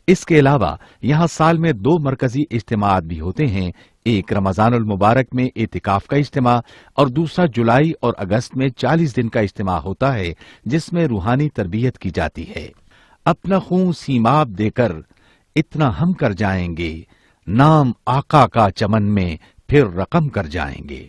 اس کے علاوہ یہاں سال میں 2 مرکزی اجتماعات بھی ہوتے ہیں، ایک رمضان المبارک میں اعتکاف کا اجتماع اور دوسرا جولائی اور اگست میں 40 دن کا اجتماع ہوتا ہے جس میں روحانی تربیت کی جاتی ہے۔ اپنا خون سیماب دے کر اتنا ہم کر جائیں گے، نام آقا کا چمن میں پھر رقم کر جائیں گے۔